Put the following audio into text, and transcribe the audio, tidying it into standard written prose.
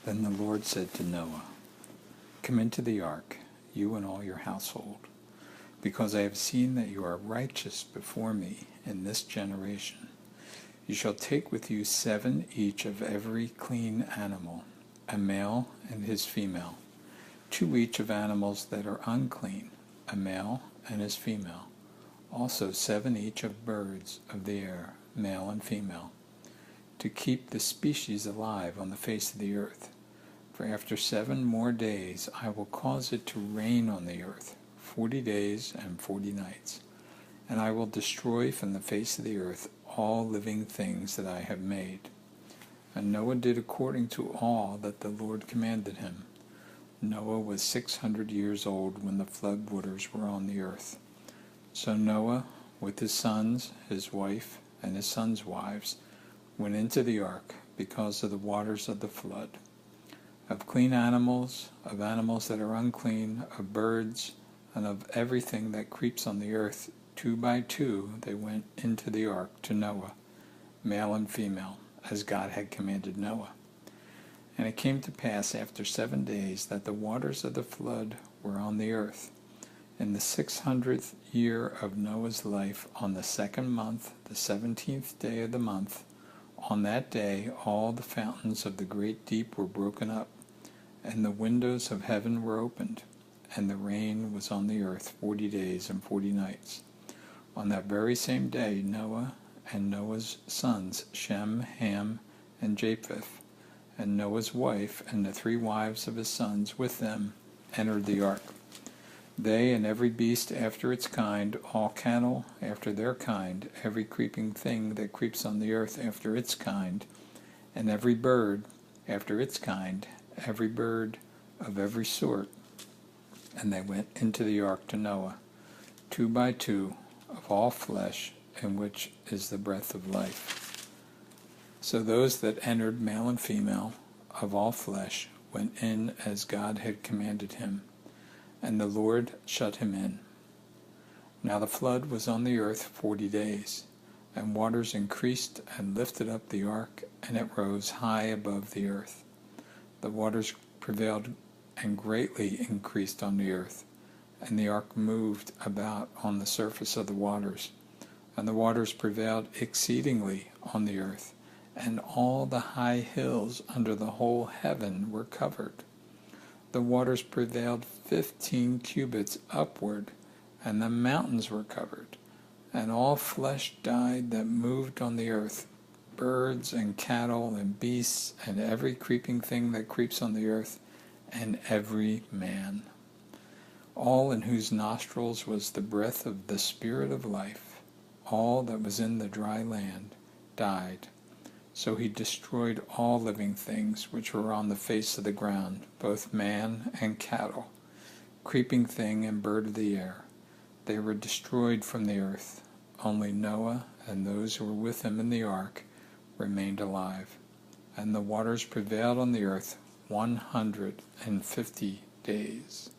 Then the Lord said to Noah, "Come into the ark, you and all your household, because I have seen that you are righteous before me in this generation. You shall take with you 7 each of every clean animal, a male and his female, 2 each of animals that are unclean, a male and his female, also 7 each of birds of the air, male and female, to keep the species alive on the face of the earth. For after 7 more days I will cause it to rain on the earth, 40 days and 40 nights, and I will destroy from the face of the earth all living things that I have made." And Noah did according to all that the Lord commanded him. Noah was 600 years old when the flood waters were on the earth. So Noah, with his sons, his wife, and his sons' wives, went into the ark because of the waters of the flood. Of clean animals, of animals that are unclean, of birds, and of everything that creeps on the earth, 2 by 2 they went into the ark to Noah, male and female, as God had commanded Noah. And it came to pass after 7 days that the waters of the flood were on the earth. In the 600th year of Noah's life, on the 2nd month, the 17th day of the month, on that day all the fountains of the great deep were broken up, and the windows of heaven were opened, and the rain was on the earth 40 days and 40 nights. On that very same day Noah and Noah's sons, Shem, Ham, and Japheth, and Noah's wife and the 3 wives of his sons with them, entered the ark. They and every beast after its kind, all cattle after their kind, every creeping thing that creeps on the earth after its kind, and every bird after its kind, every bird of every sort. And they went into the ark to Noah, 2 by 2, of all flesh, in which is the breath of life. So those that entered, male and female, of all flesh, went in as God had commanded him, and the Lord shut him in. Now the flood was on the earth 40 days, and waters increased and lifted up the ark, and it rose high above the earth. The waters prevailed and greatly increased on the earth, and the ark moved about on the surface of the waters. And the waters prevailed exceedingly on the earth, and all the high hills under the whole heaven were covered. The waters prevailed 15 cubits upward, and the mountains were covered, and all flesh died that moved on the earth, birds and cattle and beasts and every creeping thing that creeps on the earth, and every man. All in whose nostrils was the breath of the Spirit of life, all that was in the dry land, died. So he destroyed all living things which were on the face of the ground, both man and cattle, creeping thing and bird of the air. They were destroyed from the earth. Only Noah and those who were with him in the ark remained alive. And the waters prevailed on the earth 150 days.